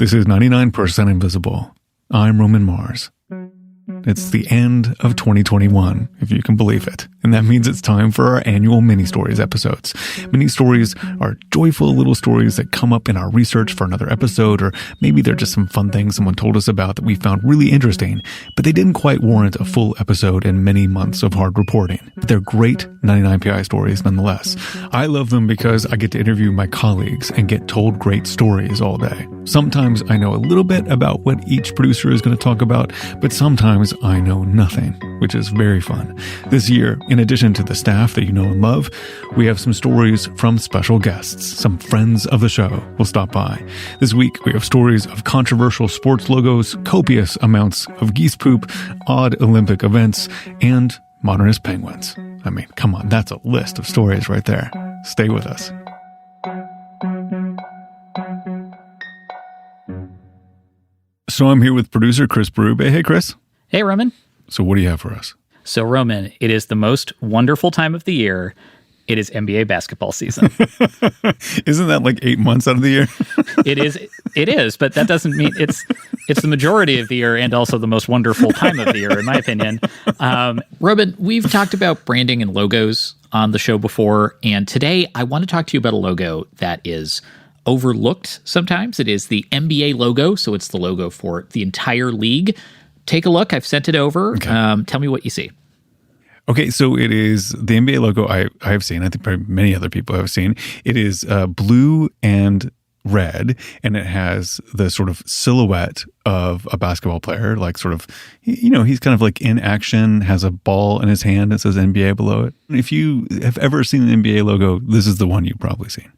This is 99% Invisible. I'm Roman Mars. It's the end of 2021, if you can believe it. And that means it's time for our annual mini-stories episodes. Mini-stories are joyful little stories that come up in our research for another episode, or maybe they're just some fun things someone told us about that we found really interesting, but they didn't quite warrant a full episode and many months of hard reporting. But they're great 99PI stories nonetheless. I love them because I get to interview my colleagues and get told great stories all day. Sometimes I know a little bit about what each producer is going to talk about, but sometimes I know nothing, which is very fun. This year, in addition to the staff that you know and love, we have some stories from special guests. Some friends of the show will stop by. This week, we have stories of controversial sports logos, copious amounts of geese poop, odd Olympic events, and modernist penguins. I mean, come on, that's a list of stories right there. Stay with us. So I'm here with producer Chris Berube. Hey, Chris. Hey, Roman. So what do you have for us? So, Roman, it is the most wonderful time of the year. It is NBA basketball season. Isn't that like 8 months out of the year? It is, but that doesn't mean it's the majority of the year and also the most wonderful time of the year, in my opinion. Roman, we've talked about branding and logos on the show before, and today I want to talk to you about a logo that is overlooked sometimes. It is the NBA logo, so it's the logo for the entire league. Take a look. I've sent it over. Okay. Tell me what you see. Okay, so it is the NBA logo I have seen. I think probably many other people have seen. It is blue and red, and it has the sort of silhouette of a basketball player, like sort of, you know, he's kind of like in action, has a ball in his hand that says NBA below it. If you have ever seen an NBA logo, this is the one you've probably seen.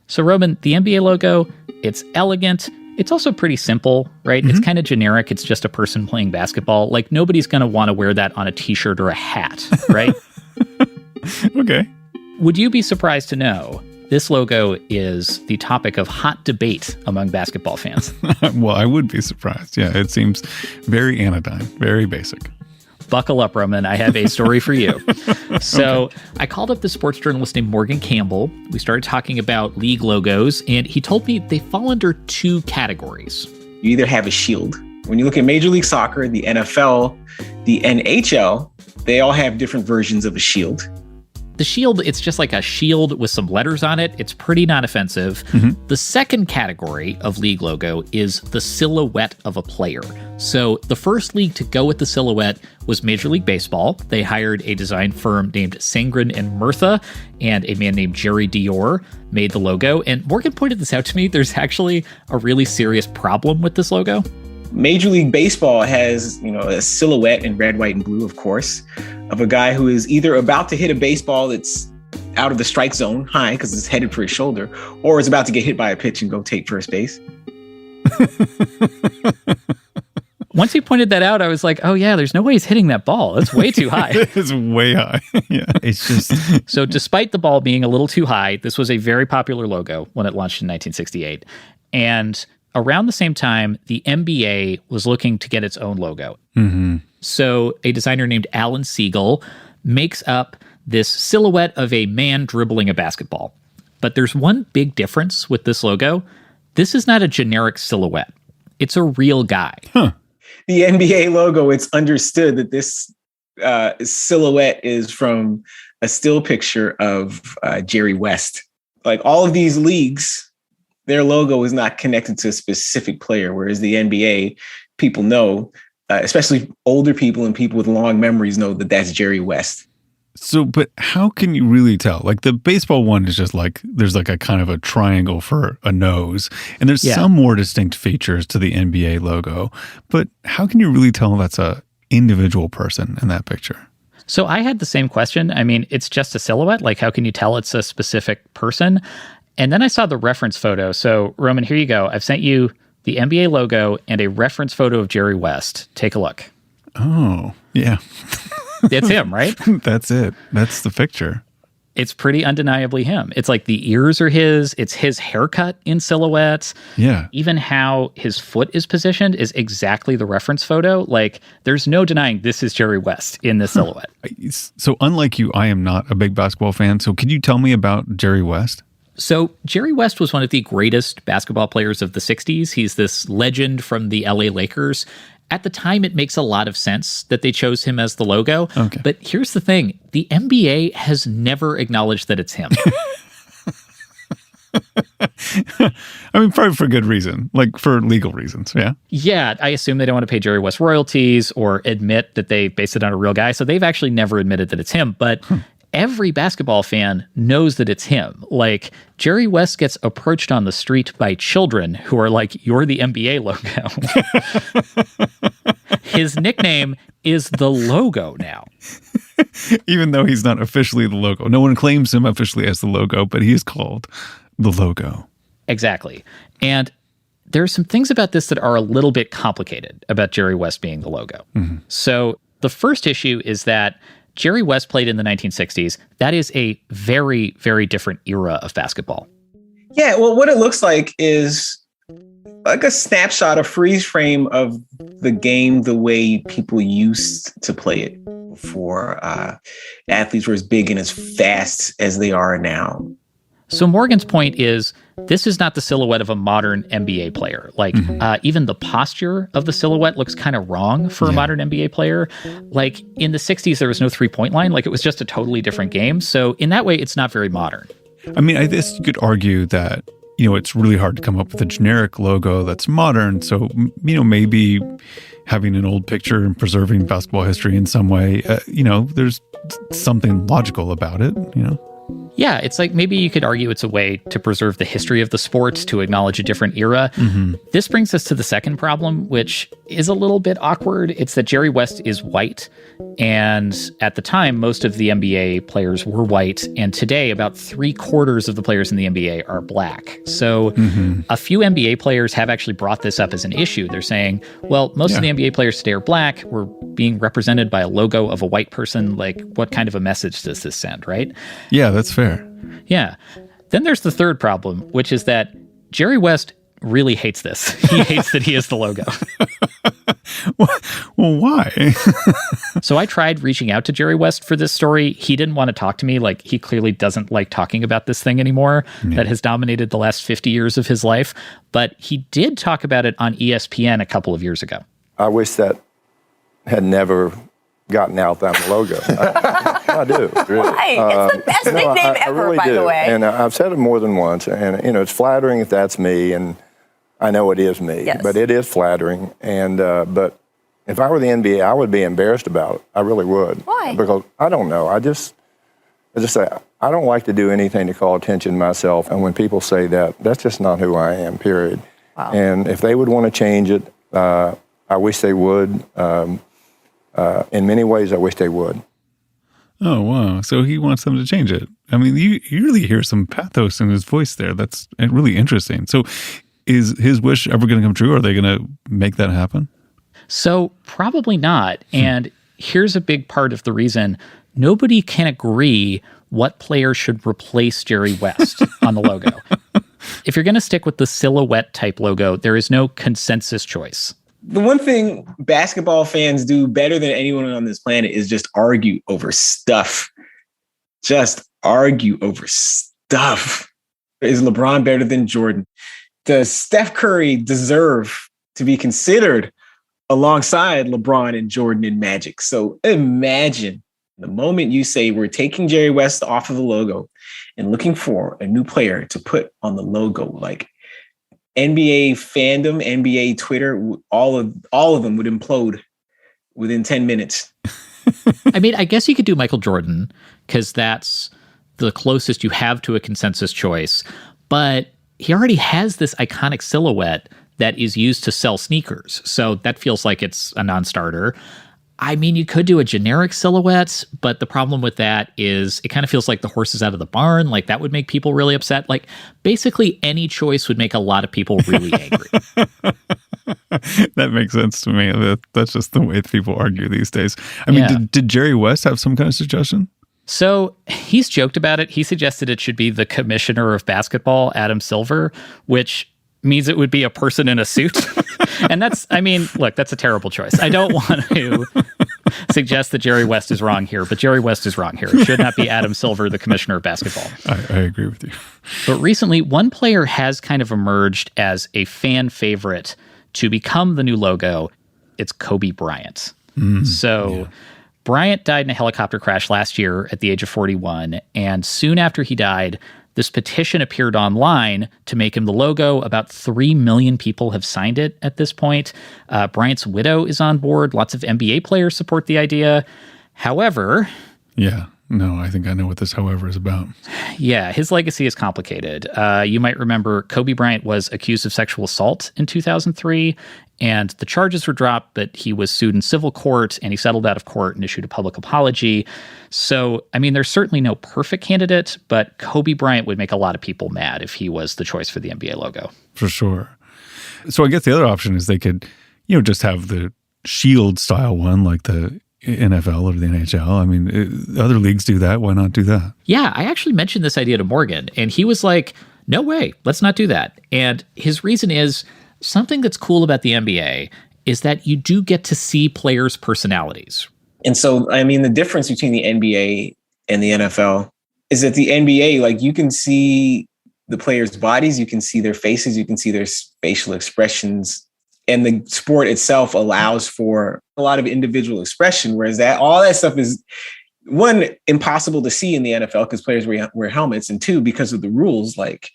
So, Roman, the NBA logo, it's elegant. It's also pretty simple, right? Mm-hmm. It's kind of generic. It's just a person playing basketball. Like, nobody's going to want to wear that on a t-shirt or a hat, right? Okay. Would you be surprised to know this logo is the topic of hot debate among basketball fans? Well, I would be surprised. Yeah, it seems very anodyne, very basic. Buckle up, Roman. I have a story for you. So okay. I called up the sports journalist named Morgan Campbell. We started talking about league logos, and he told me they fall under two categories. You either have a shield. When you look at Major League Soccer, the NFL, the NHL, they all have different versions of a shield. The shield, it's just like a shield with some letters on it. It's pretty non-offensive. Mm-hmm. The second category of league logo is the silhouette of a player. So the first league to go with the silhouette was Major League Baseball. They hired a design firm named Sangren and Murtha, and a man named Jerry Dior made the logo. And Morgan pointed this out to me. There's actually a really serious problem with this logo. Major League Baseball has, a silhouette in red, white, and blue, of course, of a guy who is either about to hit a baseball that's out of the strike zone high because it's headed for his shoulder, or is about to get hit by a pitch and go take first base. Once he pointed that out, I was like, oh yeah, there's no way he's hitting that ball. That's way too high. It's way high. Yeah, it's just... So despite the ball being a little too high, this was a very popular logo when it launched in 1968. And around the same time, the NBA was looking to get its own logo. Mm-hmm. So a designer named Alan Siegel makes up this silhouette of a man dribbling a basketball. But there's one big difference with this logo. This is not a generic silhouette. It's a real guy. Huh. The NBA logo, it's understood that this silhouette is from a still picture of Jerry West. Like all of these leagues, their logo is not connected to a specific player, whereas the NBA, people know, especially older people and people with long memories know that that's Jerry West. So, but how can you really tell? Like the baseball one is just like, there's like a kind of a triangle for a nose, and there's some more distinct features to the NBA logo, but how can you really tell that's a individual person in that picture? So I had the same question. I mean, it's just a silhouette. Like, how can you tell it's a specific person? And then I saw the reference photo. So Roman, here you go. I've sent you the NBA logo and a reference photo of Jerry West. Take a look. Oh, yeah. It's him, right? That's it. That's the picture. It's pretty undeniably him. It's like the ears are his. It's his haircut in silhouette. Yeah. Even how his foot is positioned is exactly the reference photo. Like, there's no denying this is Jerry West in this silhouette. So unlike you, I am not a big basketball fan. So could you tell me about Jerry West? So Jerry West was one of the greatest basketball players of the 60s. He's this legend from the LA Lakers. At the time, it makes a lot of sense that they chose him as the logo. Okay. But here's the thing. The NBA has never acknowledged that it's him. I mean, probably for good reason, like for legal reasons, yeah? Yeah, I assume they don't want to pay Jerry West royalties or admit that they based it on a real guy. So they've actually never admitted that it's him. But every basketball fan knows that it's him. Like, Jerry West gets approached on the street by children who are like, "You're the NBA logo." His nickname is the logo now. Even though he's not officially the logo. No one claims him officially as the logo, but he is called the logo. Exactly. And there are some things about this that are a little bit complicated about Jerry West being the logo. Mm-hmm. So the first issue is that Jerry West played in the 1960s. That is a very, very different era of basketball. Yeah, well, what it looks like is like a snapshot, a freeze frame of the game the way people used to play it before athletes were as big and as fast as they are now. So Morgan's point is, this is not the silhouette of a modern NBA player. Like, even the posture of the silhouette looks kind of wrong for a modern NBA player. Like, in the 60s, there was no three-point line. Like, it was just a totally different game. So in that way, it's not very modern. I mean, I guess you could argue that, it's really hard to come up with a generic logo that's modern. So, maybe having an old picture and preserving basketball history in some way, there's something logical about it, Yeah, it's like maybe you could argue it's a way to preserve the history of the sport, to acknowledge a different era. Mm-hmm. This brings us to the second problem, which is a little bit awkward. It's that Jerry West is white. And at the time, most of the NBA players were white. And today, about 3/4 of the players in the NBA are black. So a few NBA players have actually brought this up as an issue. They're saying, well, most of the NBA players today are black. We're being represented by a logo of a white person. Like, what kind of a message does this send, right? Yeah, that's fair. Yeah. Then there's the third problem, which is that Jerry West really hates this. He hates that he is the logo. Well, why? So I tried reaching out to Jerry West for this story. He didn't want to talk to me. Like, he clearly doesn't like talking about this thing anymore that has dominated the last 50 years of his life. But he did talk about it on ESPN a couple of years ago. I wish that had never gotten out that I'm the logo. I do, really. Why? It's the best nickname ever, really by do. the way. And I've said it more than once. And, it's flattering if that's me. And I know it is me. Yes. But it is flattering. And but if I were the NBA, I would be embarrassed about it. I really would. Why? Because I don't know. I just say, I don't like to do anything to call attention to myself. And when people say that, that's just not who I am, period. Wow. And if they would want to change it, I wish they would. In many ways, I wish they would. Oh, wow. So he wants them to change it. I mean, you really hear some pathos in his voice there. That's really interesting. So is his wish ever going to come true? Are they going to make that happen? So probably not. And here's a big part of the reason. Nobody can agree what player should replace Jerry West on the logo. If you're going to stick with the silhouette type logo, there is no consensus choice. The one thing basketball fans do better than anyone on this planet is just argue over stuff. Just argue over stuff. Is LeBron better than Jordan? Does Steph Curry deserve to be considered alongside LeBron and Jordan and Magic? So imagine the moment you say we're taking Jerry West off of the logo and looking for a new player to put on the logo, like NBA fandom, NBA Twitter, all of them would implode within 10 minutes. I mean, I guess you could do Michael Jordan because that's the closest you have to a consensus choice. But he already has this iconic silhouette that is used to sell sneakers. So that feels like it's a non-starter. I mean, you could do a generic silhouette, but the problem with that is it kind of feels like the horse is out of the barn. Like, that would make people really upset. Like, basically any choice would make a lot of people really angry. That makes sense to me. That's just the way people argue these days. I mean, did Jerry West have some kind of suggestion? So he's joked about it. He suggested it should be the commissioner of basketball, Adam Silver, which means it would be a person in a suit. And that's, I mean, look, that's a terrible choice. I don't want to suggest that Jerry West is wrong here, but Jerry West is wrong here. It should not be Adam Silver, the commissioner of basketball. I agree with you. But recently, one player has kind of emerged as a fan favorite to become the new logo. It's Kobe Bryant. Bryant died in a helicopter crash last year at the age of 41, and soon after he died, this petition appeared online to make him the logo. About 3 million people have signed it at this point. Bryant's widow is on board. Lots of NBA players support the idea. However... Yeah. No, I think I know what this however is about. Yeah, his legacy is complicated. You might remember Kobe Bryant was accused of sexual assault in 2003, and the charges were dropped, but he was sued in civil court, and he settled out of court and issued a public apology. So, I mean, there's certainly no perfect candidate, but Kobe Bryant would make a lot of people mad if he was the choice for the NBA logo. For sure. So I guess the other option is they could, just have the shield style one like the NFL or the NHL. I mean, other leagues do that. Why not do that? Yeah, I actually mentioned this idea to Morgan, and he was like, no way, let's not do that. And his reason is something that's cool about the NBA is that you do get to see players' personalities. And so, I mean, the difference between the NBA and the NFL is that the NBA, like, you can see the players' bodies, you can see their faces, you can see their facial expressions. And the sport itself allows for a lot of individual expression, whereas all that stuff is, one, impossible to see in the NFL because players wear helmets, and two, because of the rules, like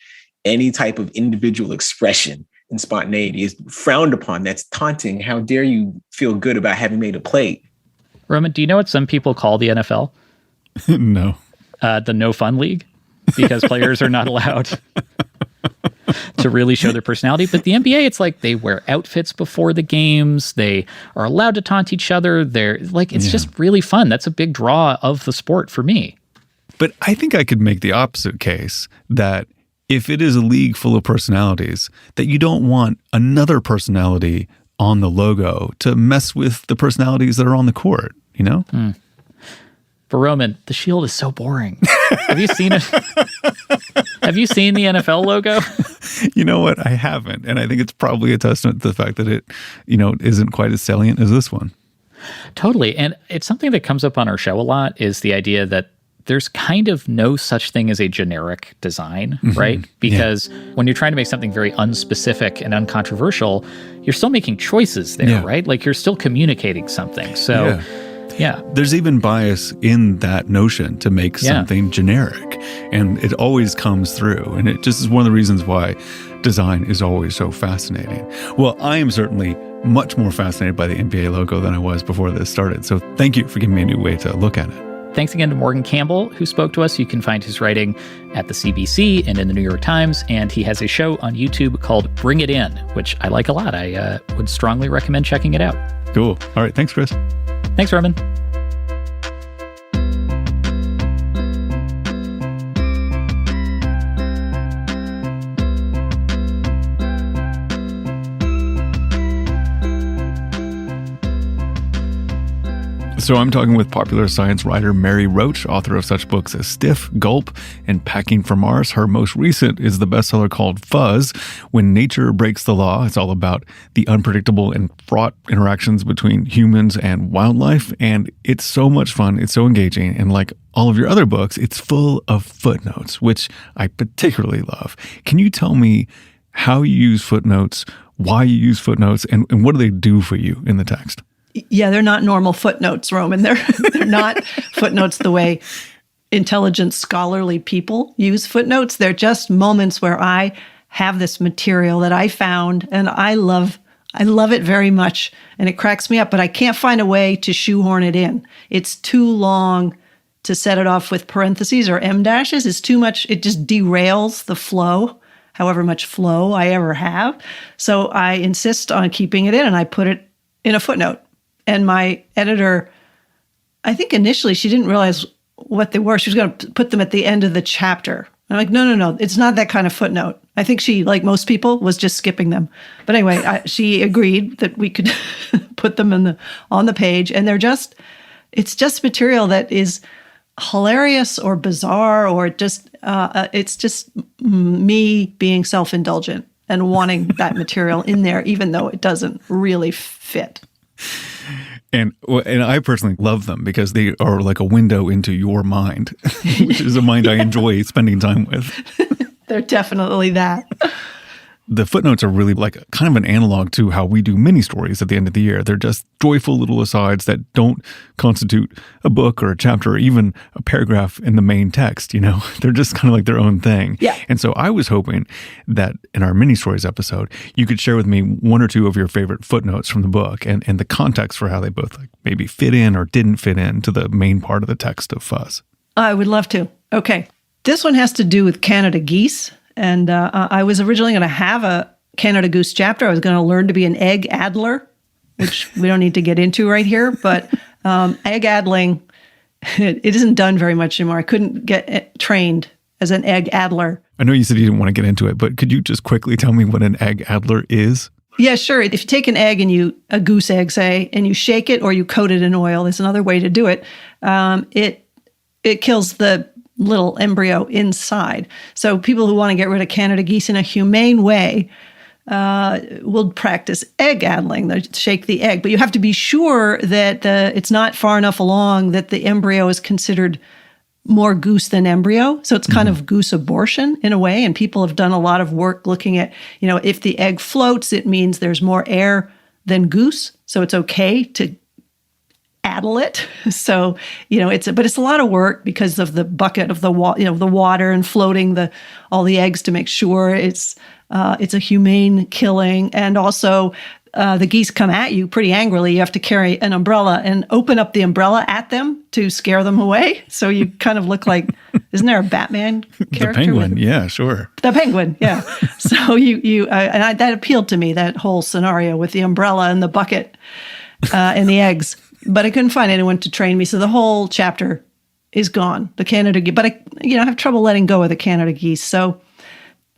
any type of individual expression and spontaneity is frowned upon. That's taunting. How dare you feel good about having made a play? Roman, do you know what some people call the NFL? No. The no fun league, because players are not allowed to really show their personality. But the NBA, it's like they wear outfits before the games. They are allowed to taunt each other. They're like, it's just really fun. That's a big draw of the sport for me. But I think I could make the opposite case that if it is a league full of personalities, that you don't want another personality on the logo to mess with the personalities that are on the court, For Roman, the shield is so boring. Have you seen it? Have you seen the NFL logo? You know what? I haven't. And I think it's probably a testament to the fact that it, isn't quite as salient as this one. Totally. And it's something that comes up on our show a lot is the idea that there's kind of no such thing as a generic design, right? Because when you're trying to make something very unspecific and uncontroversial, you're still making choices there, right? Like you're still communicating something. So yeah. There's even bias in that notion to make something generic, and it always comes through. And it just is one of the reasons why design is always so fascinating. Well, I am certainly much more fascinated by the NBA logo than I was before this started. So thank you for giving me a new way to look at it. Thanks again to Morgan Campbell, who spoke to us. You can find his writing at the CBC and in the New York Times, and he has a show on YouTube called Bring It In, which I like a lot. I would strongly recommend checking it out. Cool. All right. Thanks, Chris. Thanks, Roman. So I'm talking with popular science writer Mary Roach, author of such books as Stiff, Gulp, and Packing for Mars. Her most recent is the bestseller called Fuzz, When Nature Breaks the Law. It's all about the unpredictable and fraught interactions between humans and wildlife. And it's so much fun. It's so engaging. And like all of your other books, it's full of footnotes, which I particularly love. Can you tell me how you use footnotes, why you use footnotes, and what do they do for you in the text? Yeah, they're not normal footnotes, Roman. They're not footnotes the way intelligent, scholarly people use footnotes. They're just moments where I have this material that I found, and I love it very much, and it cracks me up, but I can't find a way to shoehorn it in. It's too long to set it off with parentheses or em dashes. It's too much. It just derails the flow, however much flow I ever have. So I insist on keeping it in, and I put it in a footnote. And my editor, I think initially she didn't realize what they were. She was going to put them at the end of the chapter. I'm like, no, it's not that kind of footnote. I think she, like most people, was just skipping them. But anyway, she agreed that we could put them on the page. And it's just material that is hilarious or bizarre, or it's just me being self-indulgent and wanting that material in there, even though it doesn't really fit. And I personally love them because they are like a window into your mind, which is a mind I enjoy spending time with. They're definitely that. The footnotes are really like kind of an analog to how we do mini stories at the end of the year. They're just joyful little asides that don't constitute a book or a chapter or even a paragraph in the main text, you know? They're just kind of like their own thing. Yeah. And so I was hoping that in our mini stories episode, you could share with me one or two of your favorite footnotes from the book and the context for how they both like maybe fit in or didn't fit in to the main part of the text of Fuzz. I would love to. Okay. This one has to do with Canada geese. And I was originally going to have a Canada goose chapter. I was going to learn to be an egg addler, which we don't need to get into right here. But egg addling, it isn't done very much anymore. I couldn't get trained as an egg addler. I know you said you didn't want to get into it, but could you just quickly tell me what an egg addler is? Yeah, sure. If you take an egg and a goose egg, say, and you shake it or you coat it in oil, there's another way to do it. It kills the little embryo inside. So people who want to get rid of Canada geese in a humane way will practice egg addling. They shake the egg, but you have to be sure that it's not far enough along that the embryo is considered more goose than embryo. So it's kind of goose abortion in a way. And people have done a lot of work looking at, if the egg floats, it means there's more air than goose. So it's okay to addle it. So, but it's a lot of work because of the bucket of the water and floating all the eggs to make sure it's a humane killing. And also the geese come at you pretty angrily. You have to carry an umbrella and open up the umbrella at them to scare them away. So you kind of look like, isn't there a Batman character? The penguin. Yeah, sure. The penguin. Yeah. So that appealed to me, that whole scenario with the umbrella and the bucket and the eggs. But I couldn't find anyone to train me, so the whole chapter is gone. The Canada geese, but I have trouble letting go of the Canada geese. So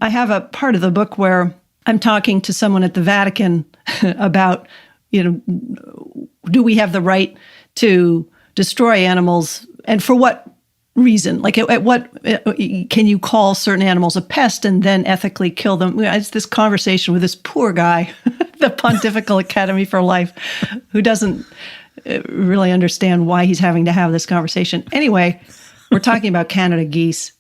I have a part of the book where I'm talking to someone at the Vatican about, do we have the right to destroy animals, and for what reason? Like, at what can you call certain animals a pest and then ethically kill them? It's this conversation with this poor guy, the Pontifical Academy for Life, who doesn't really understand why he's having to have this conversation. Anyway, we're talking about Canada geese,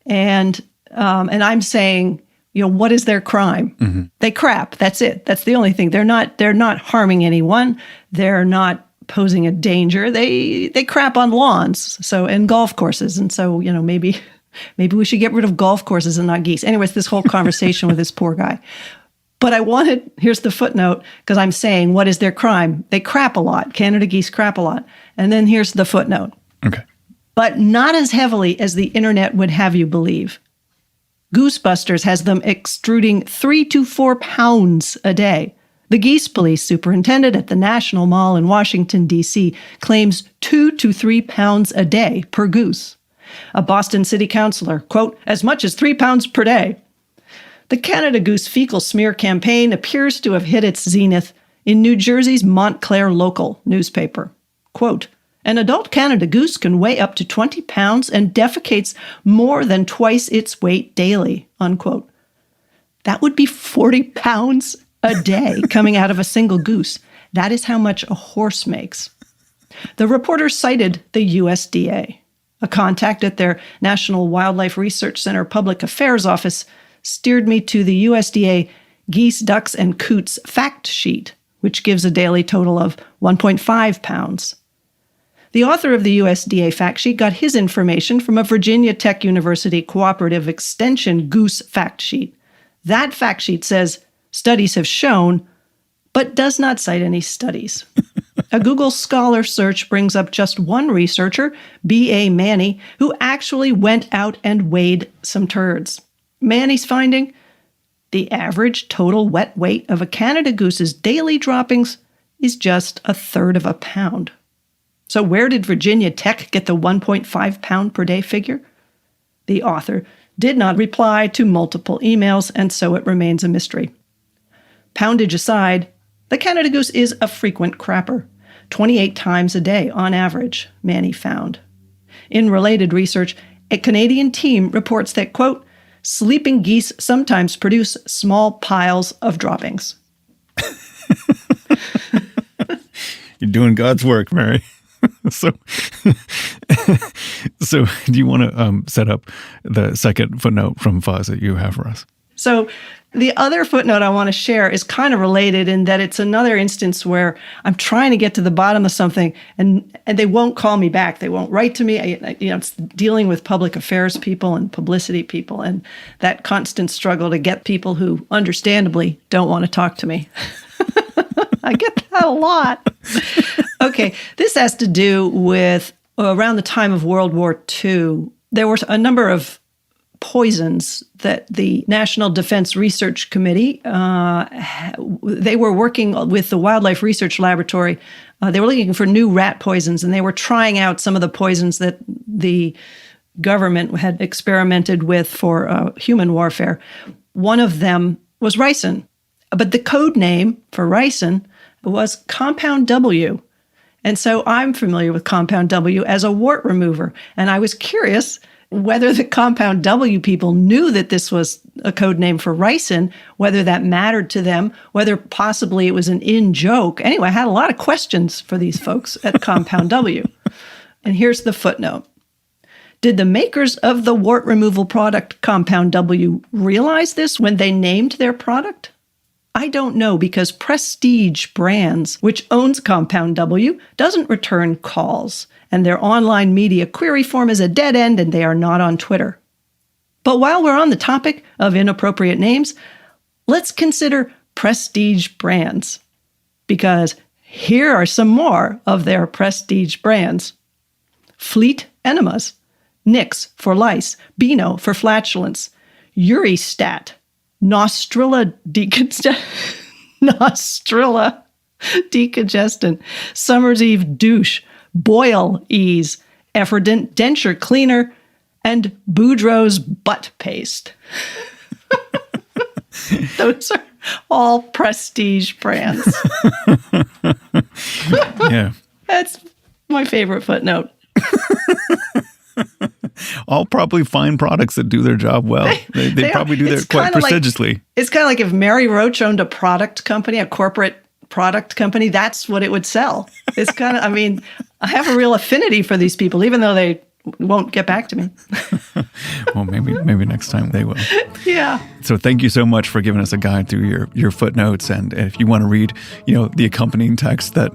and I'm saying, what is their crime? Mm-hmm. They crap. That's it. That's the only thing. They're not harming anyone. They're not posing a danger. They crap on lawns, and golf courses, and so maybe we should get rid of golf courses and not geese. Anyways, this whole conversation with this poor guy. But here's the footnote, because I'm saying, what is their crime? They crap a lot. Canada geese crap a lot. And then here's the footnote. Okay. But not as heavily as the internet would have you believe. Goosebusters has them extruding 3 to 4 pounds a day. The geese police superintendent at the National Mall in Washington, D.C. claims 2 to 3 pounds a day per goose. A Boston city councilor, quote, as much as 3 pounds per day. The Canada Goose fecal smear campaign appears to have hit its zenith in New Jersey's Montclair Local newspaper. Quote, an adult Canada goose can weigh up to 20 pounds and defecates more than twice its weight daily, unquote. That would be 40 pounds a day coming out of a single goose. That is how much a horse makes. The reporter cited the USDA. A contact at their National Wildlife Research Center Public Affairs Office steered me to the USDA Geese, Ducks, and Coots fact sheet, which gives a daily total of 1.5 pounds. The author of the USDA fact sheet got his information from a Virginia Tech University Cooperative Extension goose fact sheet. That fact sheet says studies have shown, but does not cite any studies. A Google Scholar search brings up just one researcher, B.A. Manny, who actually went out and weighed some turds. Manny's finding, the average total wet weight of a Canada goose's daily droppings is just 1/3 of a pound. So where did Virginia Tech get the 1.5 pound per day figure? The author did not reply to multiple emails, and so it remains a mystery. Poundage aside, the Canada goose is a frequent crapper, 28 times a day on average, Manny found. In related research, a Canadian team reports that, quote, sleeping geese sometimes produce small piles of droppings. You're doing God's work, Mary. So do you want to set up the second footnote from Fuzz that you have for us? So the other footnote I want to share is kind of related in that it's another instance where I'm trying to get to the bottom of something and they won't call me back. They won't write to me. It's dealing with public affairs people and publicity people and that constant struggle to get people who understandably don't want to talk to me. I get that a lot. Okay, this has to do with around the time of World War II, there were a number of poisons that the National Defense Research Committee, they were working with the Wildlife Research Laboratory. They were looking for new rat poisons, and they were trying out some of the poisons that the government had experimented with for human warfare. One of them was ricin, but the code name for ricin was Compound W. And so I'm familiar with Compound W as a wart remover, and I was curious whether the Compound W people knew that this was a code name for ricin, whether that mattered to them, whether possibly it was an in-joke. Anyway, I had a lot of questions for these folks at Compound W. And here's the footnote. Did the makers of the wart removal product Compound W realize this when they named their product? I don't know, because Prestige Brands, which owns Compound W, doesn't return calls, and their online media query form is a dead end, and they are not on Twitter. But while we're on the topic of inappropriate names, let's consider Prestige Brands, because here are some more of their Prestige brands. Fleet Enemas, Nix for lice, Beano for flatulence, Uristat, Nostrilla decongestant, Summer's Eve douche, Boil Ease, Effordent denture cleaner, and Boudreaux's butt paste. Those are all Prestige brands. Yeah. That's my favorite footnote. All probably fine products that do their job well. They probably do that quite prestigiously. It's kind of like if Mary Roach owned a product company, a corporate product company, that's what it would sell. It's kind of, I mean, I have a real affinity for these people, even though they won't get back to me. Well, maybe next time they will. Yeah. So thank you so much for giving us a guide through your footnotes. And if you want to read, the accompanying text that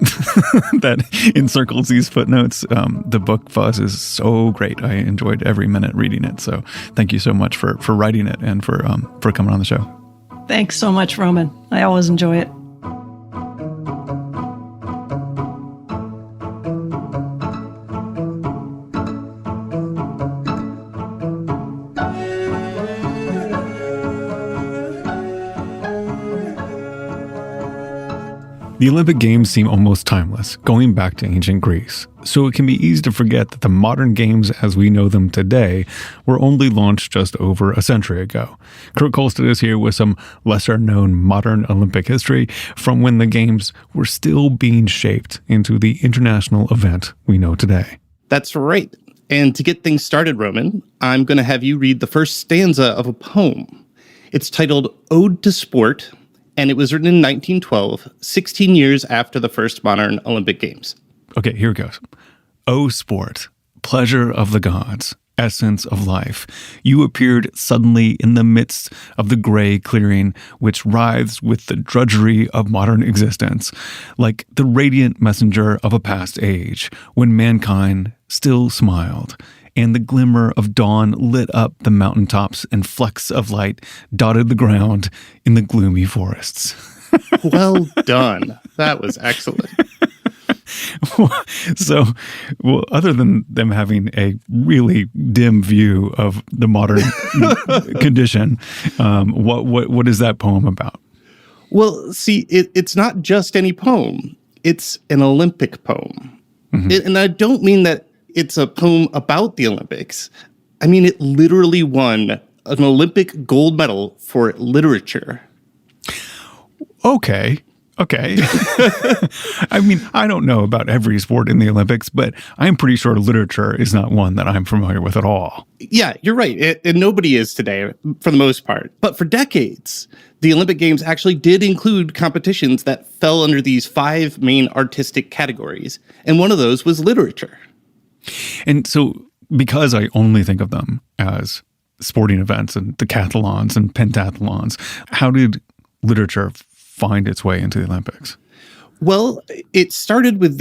that encircles these footnotes, the book Fuzz is so great. I enjoyed every minute reading it. So thank you so much for writing it and for coming on the show. Thanks so much, Roman. I always enjoy it. The Olympic Games seem almost timeless, going back to ancient Greece. So it can be easy to forget that the modern games as we know them today were only launched just over a century ago. Kurt Kolstad is here with some lesser-known modern Olympic history from when the games were still being shaped into the international event we know today. That's right. And to get things started, Roman, I'm going to have you read the first stanza of a poem. It's titled Ode to Sport, and it was written in 1912, 16 years after the first modern Olympic Games. Okay, here it goes. O sport, pleasure of the gods, essence of life, you appeared suddenly in the midst of the gray clearing which writhes with the drudgery of modern existence, like the radiant messenger of a past age, when mankind still smiled, and the glimmer of dawn lit up the mountaintops and flecks of light dotted the ground in the gloomy forests. Well done. That was excellent. So, other than them having a really dim view of the modern condition, what is that poem about? Well, see, it's not just any poem. It's an Olympic poem. Mm-hmm. And I don't mean that it's a poem about the Olympics. I mean, it literally won an Olympic gold medal for literature. Okay. Okay. I mean, I don't know about every sport in the Olympics, but I'm pretty sure literature is not one that I'm familiar with at all. Yeah, you're right. And nobody is today, for the most part. But for decades, the Olympic Games actually did include competitions that fell under these 5 main artistic categories. And one of those was literature. And so, because I only think of them as sporting events and decathlons and pentathlons, how did literature find its way into the Olympics? Well, it started with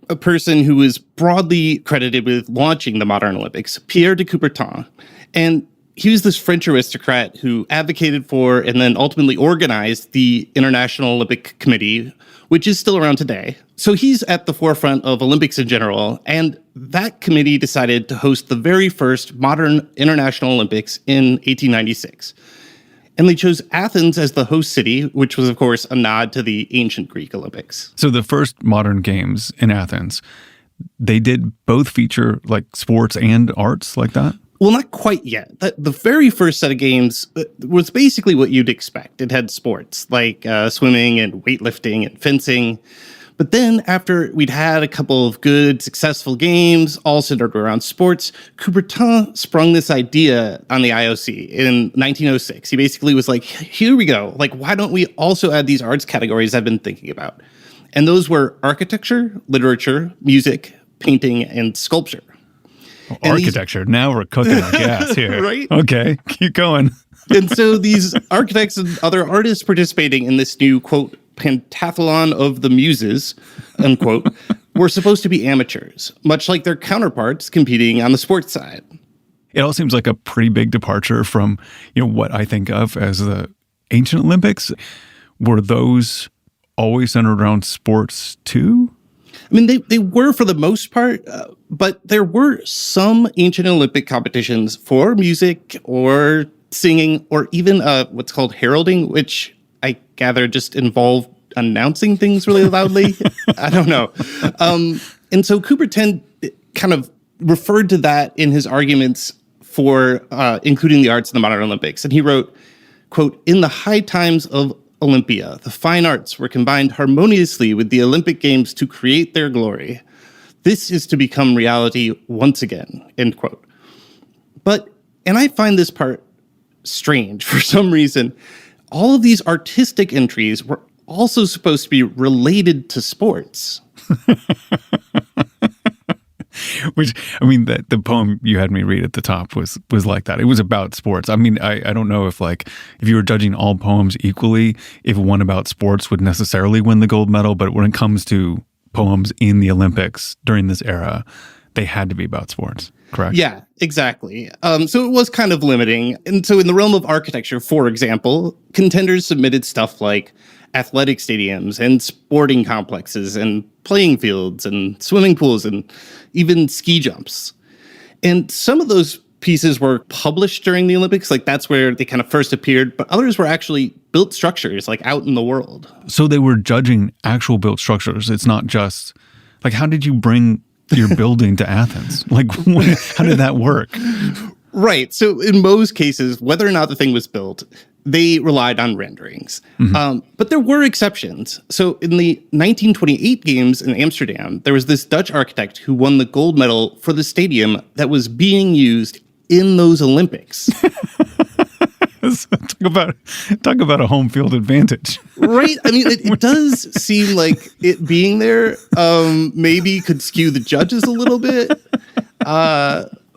a person who was broadly credited with launching the modern Olympics, Pierre de Coubertin. And he was this French aristocrat who advocated for and then ultimately organized the International Olympic Committee, which is still around today. So he's at the forefront of Olympics in general, and that committee decided to host the very first modern International Olympics in 1896. And they chose Athens as the host city, which was, of course, a nod to the ancient Greek Olympics. So the first modern games in Athens, they did both feature like sports and arts like that? Well, not quite yet. The very first set of games was basically what you'd expect. It had sports like swimming and weightlifting and fencing. But then after we'd had a couple of good, successful games, all centered around sports, Coubertin sprung this idea on the IOC in 1906. He basically was like, here we go. Like, why don't we also add these arts categories I've been thinking about? And those were architecture, literature, music, painting, and sculpture. Oh, architecture. Now we're cooking on gas here. Right? Okay, keep going. And so these architects and other artists participating in this new, quote, pentathlon of the muses, unquote, were supposed to be amateurs, much like their counterparts competing on the sports side. It all seems like a pretty big departure from, what I think of as the ancient Olympics. Were those always centered around sports too? I mean, they were for the most part, but there were some ancient Olympic competitions for music or singing or even what's called heralding, which I gather just involved announcing things really loudly. I don't know. And so Coubertin kind of referred to that in his arguments for including the arts in the modern Olympics. And he wrote, quote, "In the high times of Olympia, the fine arts were combined harmoniously with the Olympic Games to create their glory. This is to become reality once again," end quote. And I find this part strange for some reason. All of these artistic entries were also supposed to be related to sports. Which, I mean, the poem you had me read at the top was like that. It was about sports. I mean, I don't know if you were judging all poems equally, if one about sports would necessarily win the gold medal. But when it comes to poems in the Olympics during this era, they had to be about sports, correct? Yeah, exactly. So it was kind of limiting. And so in the realm of architecture, for example, contenders submitted stuff like athletic stadiums and sporting complexes and playing fields and swimming pools and even ski jumps. And some of those pieces were published during the Olympics, like that's where they kind of first appeared, but others were actually built structures like out in the world. So they were judging actual built structures. It's not just like, how did you bring your building to Athens? Like, how did that work? Right. So in most cases, whether or not the thing was built, they relied on renderings. Mm-hmm. But there were exceptions. So in the 1928 games in Amsterdam, there was this Dutch architect who won the gold medal for the stadium that was being used in those Olympics. Talk about a home field advantage. Right? I mean, it does seem like it being there maybe could skew the judges a little bit.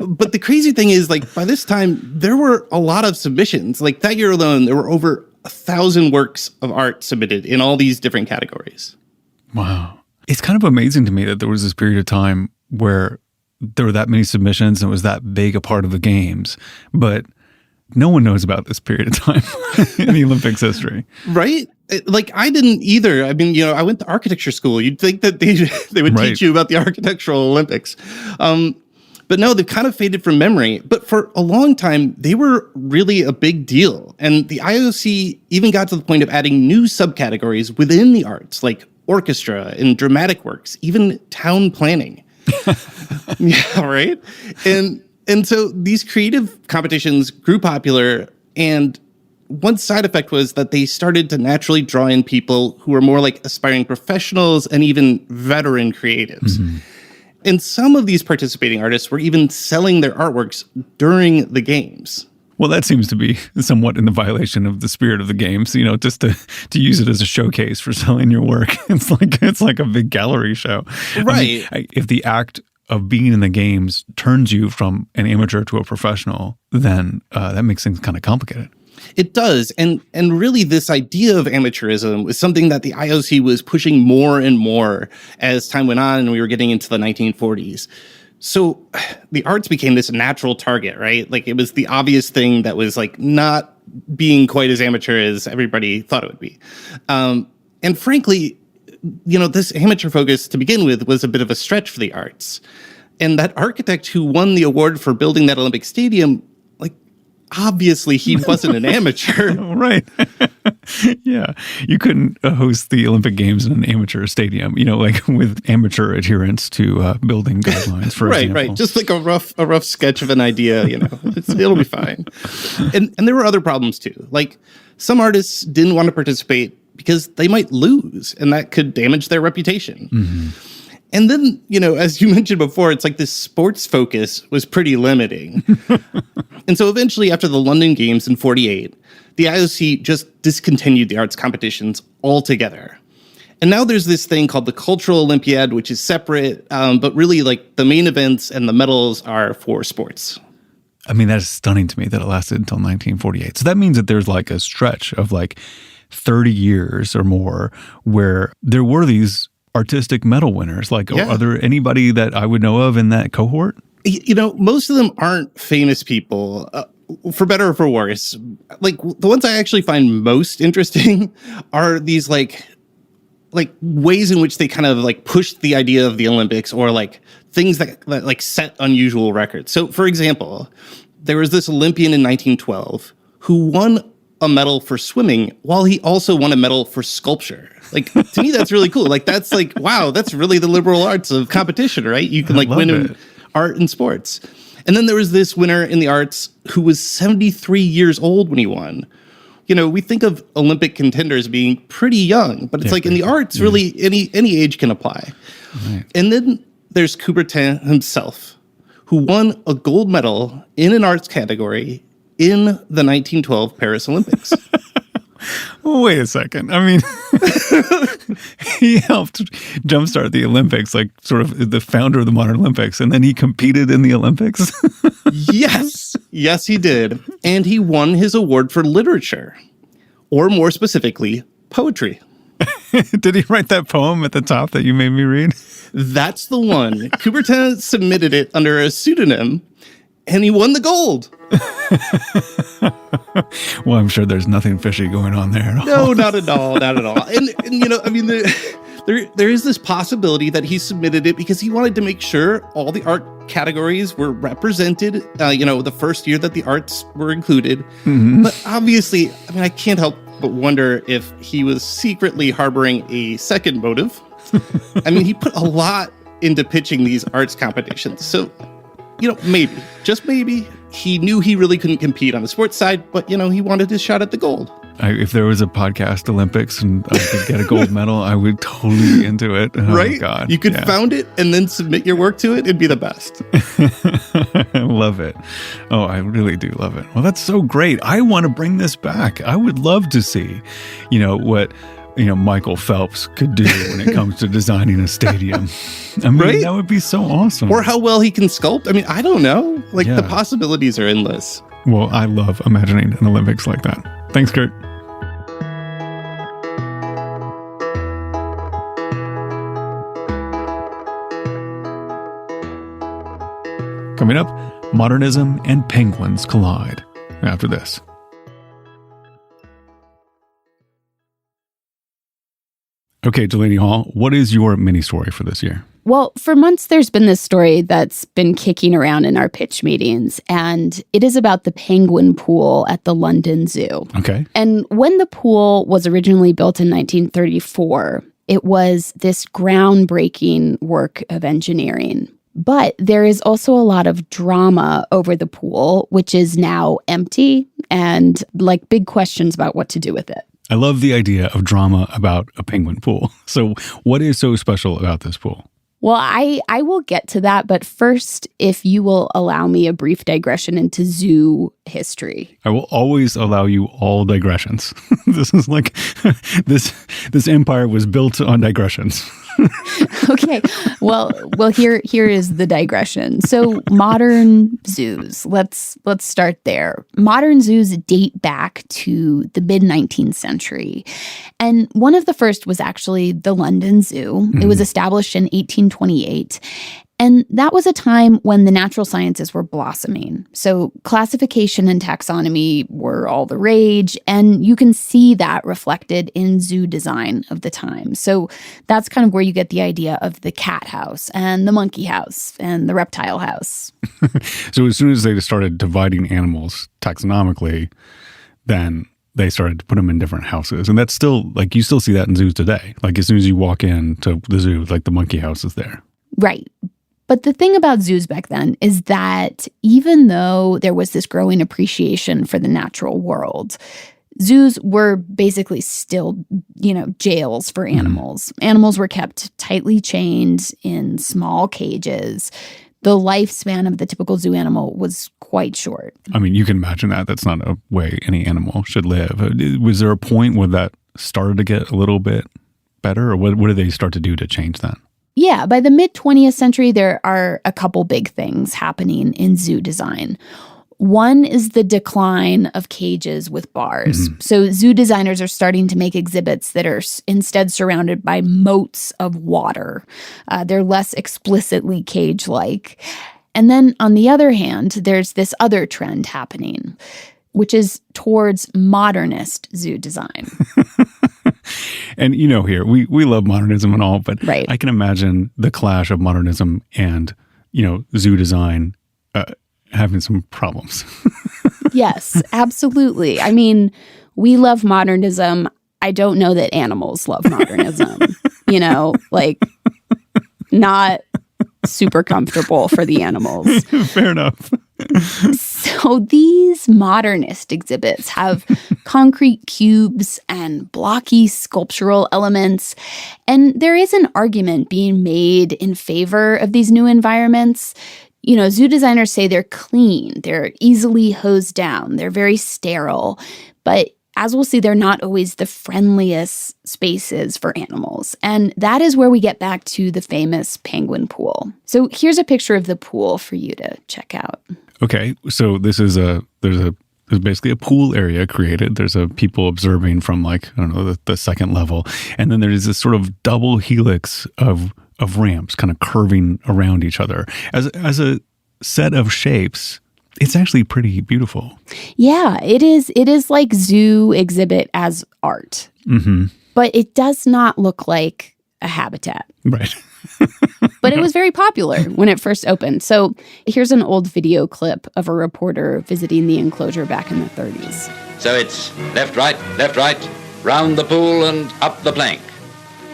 But the crazy thing is, by this time, there were a lot of submissions. Like that year alone, there were over 1,000 works of art submitted in all these different categories. Wow. It's kind of amazing to me that there was this period of time where there were that many submissions and it was that big a part of the games. But no one knows about this period of time in the Olympics history. Right? I didn't either. I mean, I went to architecture school. You'd think that they would teach you about the Architectural Olympics. But no, they've kind of faded from memory. But for a long time, they were really a big deal. And the IOC even got to the point of adding new subcategories within the arts, like orchestra and dramatic works, even town planning. Yeah, right? And so these creative competitions grew popular, and one side effect was that they started to naturally draw in people who were more like aspiring professionals and even veteran creatives. And some of these participating artists were even selling their artworks during the games. Well, that seems to be somewhat in the violation of the spirit of the games, just to use it as a showcase for selling your work. It's like a big gallery show. Right. I mean, if the act of being in the games turns you from an amateur to a professional, then that makes things kind of complicated. It does. And really this idea of amateurism was something that the IOC was pushing more and more as time went on and we were getting into the 1940s. So the arts became this natural target, right? Like it was the obvious thing that was like not being quite as amateur as everybody thought it would be. And frankly, this amateur focus to begin with was a bit of a stretch for the arts. And that architect who won the award for building that Olympic stadium, obviously he wasn't an amateur. Right. Yeah. You couldn't host the Olympic Games in an amateur stadium, with amateur adherence to building guidelines, for example. Right. Just like a rough sketch of an idea, it'll be fine. And there were other problems too. Like some artists didn't want to participate because they might lose and that could damage their reputation. And then, as you mentioned before, it's like this sports focus was pretty limiting. And so eventually, after the London Games in 1948, the IOC just discontinued the arts competitions altogether. And now there's this thing called the Cultural Olympiad, which is separate, but really the main events and the medals are for sports. I mean, that is stunning to me that it lasted until 1948. So that means that there's a stretch of 30 years or more where there were these artistic medal winners. Are there anybody that I would know of in that cohort? Most of them aren't famous people, for better or for worse. The ones I actually find most interesting are these ways in which they kind of pushed the idea of the Olympics or things that set unusual records. So for example, there was this Olympian in 1912 who won a medal for swimming while he also won a medal for sculpture. To me, that's really cool. That's wow, that's really the liberal arts of competition, right? You can win in art and sports. And then there was this winner in the arts who was 73 years old when he won. We think of Olympic contenders being pretty young, but it's in the arts, really any age can apply. Right. And then there's Coubertin himself, who won a gold medal in an arts category in the 1912 Paris Olympics. Well, wait a second. I mean, he helped jumpstart the Olympics, sort of the founder of the modern Olympics, and then he competed in the Olympics? Yes, he did. And he won his award for literature, or more specifically, poetry. Did he write that poem at the top that you made me read? That's the one. Coubertin submitted it under a pseudonym, and he won the gold. Well, I'm sure there's nothing fishy going on there at all. No, not at all. And there is this possibility that he submitted it because he wanted to make sure all the art categories were represented, the first year that the arts were included. But obviously, I can't help but wonder if he was secretly harboring a second motive. He put a lot into pitching these arts competitions. So, maybe, just maybe, he knew he really couldn't compete on the sports side, but, he wanted his shot at the gold. If there was a podcast Olympics and I could get a gold medal, I would totally be into it. Oh, right? God. You could found it and then submit your work to it. It'd be the best. I love it. Oh, I really do love it. Well, that's so great. I want to bring this back. I would love to see, what Michael Phelps could do when it comes to designing a stadium. Right? That would be so awesome. Or how well he can sculpt. I don't know. The possibilities are endless. Well, I love imagining an Olympics like that. Thanks, Kurt. Coming up, modernism and penguins collide. After this. Okay, Delaney Hall, what is your mini story for this year? Well, for months, there's been this story that's been kicking around in our pitch meetings, and it is about the penguin pool at the London Zoo. Okay. And when the pool was originally built in 1934, it was this groundbreaking work of engineering. But there is also a lot of drama over the pool, which is now empty, and like big questions about what to do with it. I love the idea of drama about a penguin pool. So what is so special about this pool? Well, I will get to that, but first, if you will allow me a brief digression into zoo history. I will always allow you all digressions. This is like, this empire was built on digressions. Okay. Well, here is the digression. So modern zoos, let's start there. Modern zoos date back to the mid-19th century. And one of the first was actually the London Zoo. Mm-hmm. It was established in 1828. And that was a time when the natural sciences were blossoming. So classification and taxonomy were all the rage, and you can see that reflected in zoo design of the time. So that's kind of where you get the idea of the cat house and the monkey house and the reptile house. So as soon as they started dividing animals taxonomically, then they started to put them in different houses. And that's still, like, you still see that in zoos today. Like, as soon as you walk into the zoo, like, the monkey house is there. Right. But the thing about zoos back then is that even though there was this growing appreciation for the natural world, zoos were basically still, jails for animals. Animals were kept tightly chained in small cages. The lifespan of the typical zoo animal was quite short. I mean, you can imagine that. That's not a way any animal should live. Was there a point where that started to get a little bit better? Or what did they start to do to change that? Yeah, by the mid-20th century, there are a couple big things happening in zoo design. One is the decline of cages with bars. Mm-hmm. So zoo designers are starting to make exhibits that are instead surrounded by moats of water. They're less explicitly cage-like. And then on the other hand, there's this other trend happening, which is towards modernist zoo design. And, here, we love modernism and all, but right. I can imagine the clash of modernism and, zoo design having some problems. Yes, absolutely. I mean, we love modernism. I don't know that animals love modernism, not super comfortable for the animals. Fair enough. So these modernist exhibits have concrete cubes and blocky sculptural elements. And there is an argument being made in favor of these new environments. Zoo designers say they're clean, they're easily hosed down, they're very sterile. But as we'll see, they're not always the friendliest spaces for animals. And that is where we get back to the famous penguin pool. So here's a picture of the pool for you to check out. Okay, so this is there's basically a pool area created. There's people observing from the second level. And then there's this sort of double helix of ramps kind of curving around each other. As a set of shapes, it's actually pretty beautiful. Yeah, it is. It is like zoo exhibit as art. Mm-hmm. But it does not look like a habitat. Right. But it was very popular when it first opened. So here's an old video clip of a reporter visiting the enclosure back in the 30s. So it's left, right, round the pool and up the plank.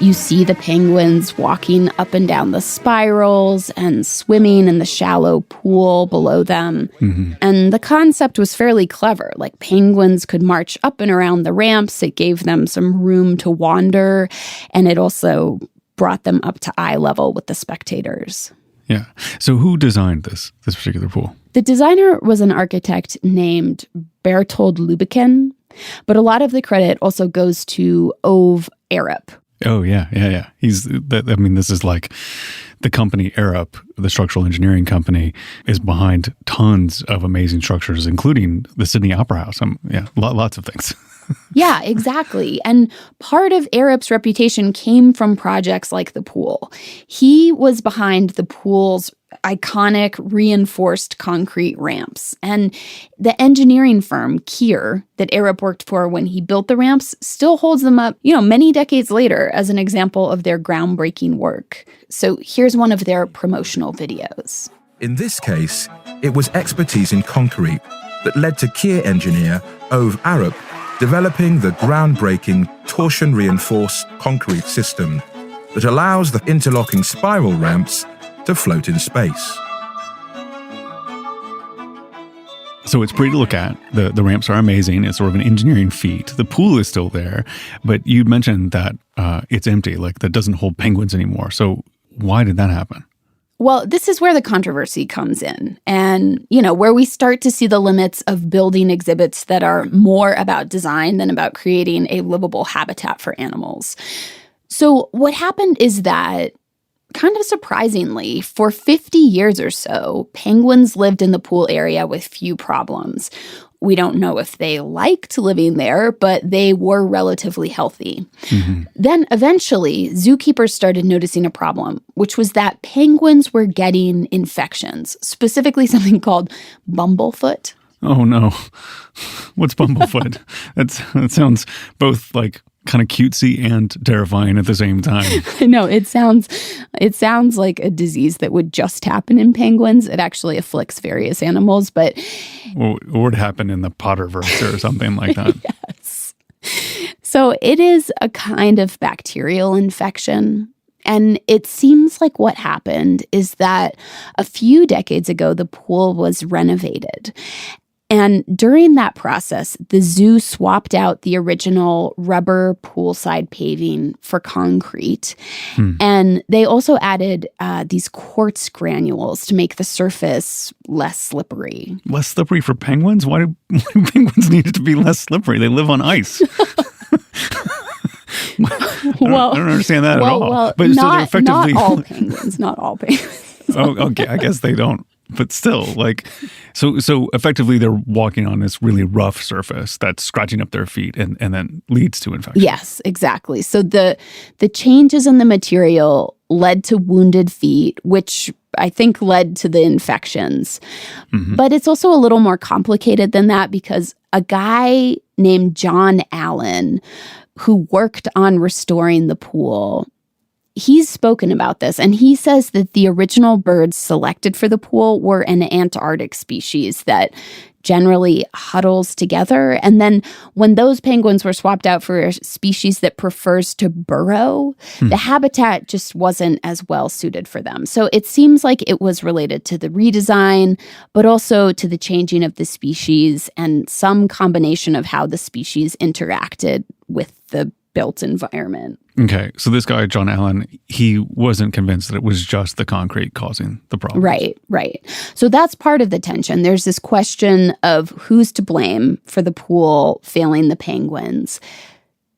You see the penguins walking up and down the spirals and swimming in the shallow pool below them. Mm-hmm. And the concept was fairly clever. Like, penguins could march up and around the ramps. It gave them some room to wander. And it also brought them up to eye level with the spectators. Yeah. So who designed this particular pool? The designer was an architect named Bertold Lübken. But a lot of the credit also goes to Ove Arup. Oh, yeah. This is like the company Arup, the structural engineering company, is behind tons of amazing structures, including the Sydney Opera House. Lots of things. Yeah, exactly. And part of Arup's reputation came from projects like the pool. He was behind the pool's iconic reinforced concrete ramps. And the engineering firm, Kier, that Arup worked for when he built the ramps, still holds them up, many decades later as an example of their groundbreaking work. So here's one of their promotional videos. In this case, it was expertise in concrete that led to Kier engineer Ove Arup developing the groundbreaking torsion-reinforced concrete system that allows the interlocking spiral ramps to float in space. So it's pretty to look at. The ramps are amazing. It's sort of an engineering feat. The pool is still there, but you mentioned that it's empty, like that doesn't hold penguins anymore. So why did that happen? Well, this is where the controversy comes in and, where we start to see the limits of building exhibits that are more about design than about creating a livable habitat for animals. So what happened is that, kind of surprisingly, for 50 years or so, penguins lived in the pool area with few problems. We don't know if they liked living there, but they were relatively healthy. Mm-hmm. Then eventually, zookeepers started noticing a problem, which was that penguins were getting infections, specifically something called bumblefoot. Oh, no. What's bumblefoot? That sounds both like kind of cutesy and terrifying at the same time. No, it sounds like a disease that would just happen in penguins. It actually afflicts various animals, but or would happen in the Potterverse or something like that. Yes. So it is a kind of bacterial infection. And it seems like what happened is that a few decades ago, the pool was renovated. And during that process, the zoo swapped out the original rubber poolside paving for concrete. And they also added these quartz granules to make the surface less slippery. Less slippery for penguins? Why do penguins need it to be less slippery? They live on ice. I don't understand that at all. Well, but not, so they're effectively not all penguins. Not all penguins. Oh, okay. I guess they don't. But still, so effectively they're walking on this really rough surface that's scratching up their feet and then leads to infection. Yes, exactly. So the changes in the material led to wounded feet, which I think led to the infections. Mm-hmm. But it's also a little more complicated than that because a guy named John Allen, who worked on restoring the pool, he's spoken about this, and he says that the original birds selected for the pool were an Antarctic species that generally huddles together. And then when those penguins were swapped out for a species that prefers to burrow, the habitat just wasn't as well suited for them. So it seems like it was related to the redesign, but also to the changing of the species and some combination of how the species interacted with the built environment. Okay, so this guy, John Allen, he wasn't convinced that it was just the concrete causing the problem. Right. So that's part of the tension. There's this question of who's to blame for the pool failing the penguins.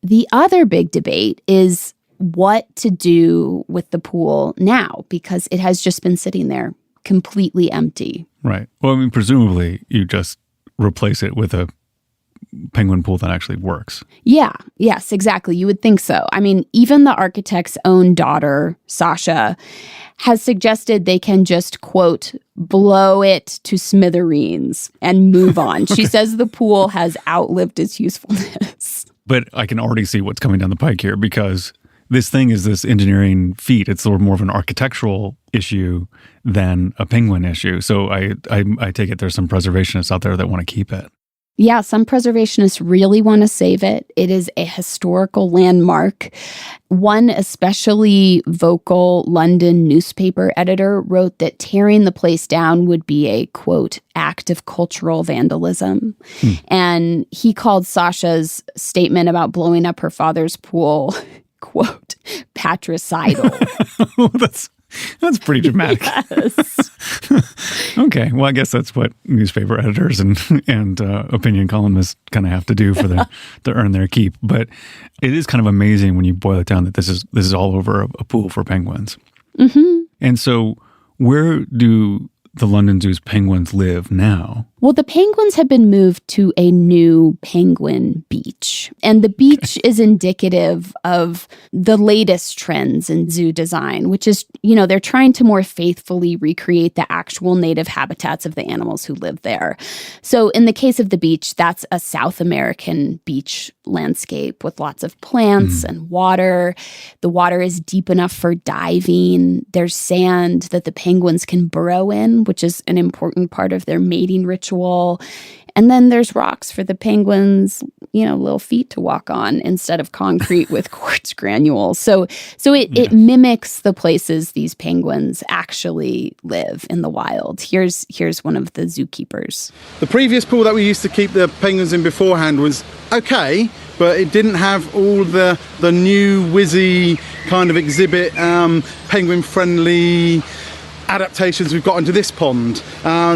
The other big debate is what to do with the pool now, because it has just been sitting there completely empty. Right. Well, I mean, presumably you just replace it with a penguin pool that actually works. Yes, exactly. You would think so. I mean, even the architect's own daughter, Sasha, has suggested they can just, quote, blow it to smithereens and move on. Okay. She says the pool has outlived its usefulness. But I can already see what's coming down the pike here because this thing is this engineering feat. It's sort of more of an architectural issue than a penguin issue. So I take it there's some preservationists out there that want to keep it. Yeah, some preservationists really want to save it. It is a historical landmark. One especially vocal London newspaper editor wrote that tearing the place down would be a, quote, act of cultural vandalism. And he called Sasha's statement about blowing up her father's pool, quote, patricidal. That's pretty dramatic. Yes. Okay, well, I guess that's what newspaper editors and opinion columnists kind of have to do for to earn their keep. But it is kind of amazing when you boil it down that this is all over a pool for penguins. Mm-hmm. And so, where do the London Zoo's penguins live now? Well, the penguins have been moved to a new penguin beach. And the beach is indicative of the latest trends in zoo design, which is, they're trying to more faithfully recreate the actual native habitats of the animals who live there. So in the case of the beach, that's a South American beach landscape with lots of plants and water. The water is deep enough for diving. There's sand that the penguins can burrow in, which is an important part of their mating ritual. ritual. And then there's rocks for the penguins, little feet to walk on instead of concrete with quartz granules. So it mimics the places these penguins actually live in the wild. Here's one of the zookeepers. The previous pool that we used to keep the penguins in beforehand was okay, but it didn't have all the new whizzy kind of exhibit, penguin-friendly adaptations we've got into this pond.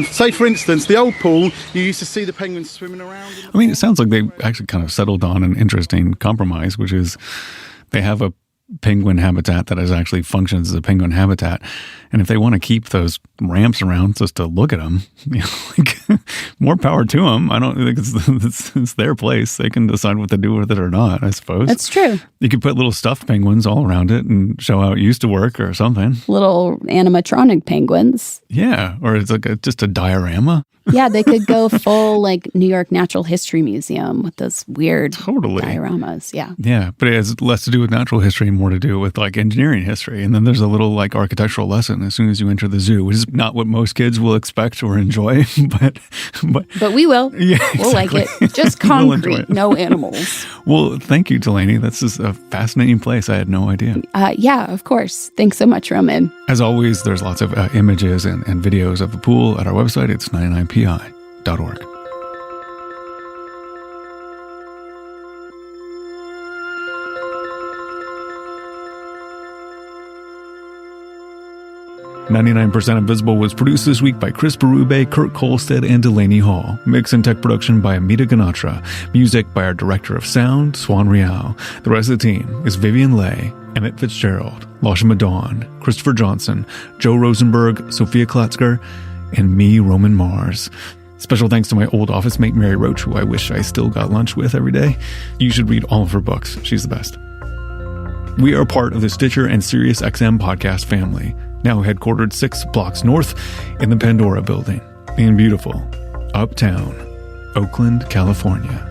Say, for instance, the old pool, you used to see the penguins swimming around. I mean, it sounds like they actually kind of settled on an interesting compromise, which is they have a penguin habitat that is actually functions as a penguin habitat. And if they want to keep those ramps around just to look at them, more power to them. I don't think it's their place. They can decide what to do with it or not, I suppose. That's true. You could put little stuffed penguins all around it and show how it used to work or something. Little animatronic penguins. Yeah, or it's like just a diorama. Yeah, they could go full New York Natural History Museum with those weird dioramas. Yeah. Yeah, but it has less to do with natural history and more to do with engineering history. And then there's a little architectural lesson as soon as you enter the zoo, which is not what most kids will expect or enjoy, but we will. Yeah, we'll exactly. like it. Just concrete, no animals. Well, thank you, Delaney. That's just a fascinating place. I had no idea. Yeah, of course. Thanks so much, Roman. As always, there's lots of images and videos of the pool at our website. It's 99pi.org. "99% Invisible" was produced this week by Chris Berube, Kurt Kolstad, and Delaney Hall. Mix and tech production by Amita Ganatra. Music by our director of sound, Swan Rial. The rest of the team is Vivian Leigh, Emmett Fitzgerald, Lashima Dawn, Christopher Johnson, Joe Rosenberg, Sophia Klatzker, and me, Roman Mars. Special thanks to my old office mate, Mary Roach, who I wish I still got lunch with every day. You should read all of her books. She's the best. We are part of the Stitcher and SiriusXM podcast family, now headquartered 6 blocks north in the Pandora building in beautiful uptown Oakland, California.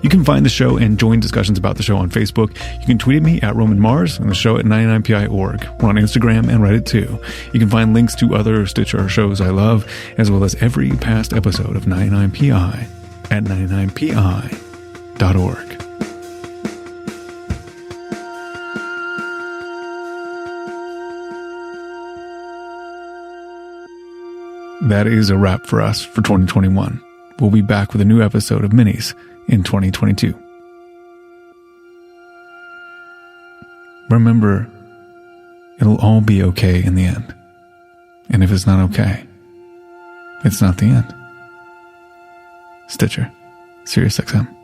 You can find the show and join discussions about the show on Facebook. You can tweet at me at Roman Mars and the show at 99pi.org. We're on Instagram and Reddit too. You can find links to other Stitcher shows I love, as well as every past episode of 99pi at 99pi.org. That is a wrap for us for 2021. We'll be back with a new episode of Minis in 2022. Remember, it'll all be okay in the end. And if it's not okay, it's not the end. Stitcher, SiriusXM.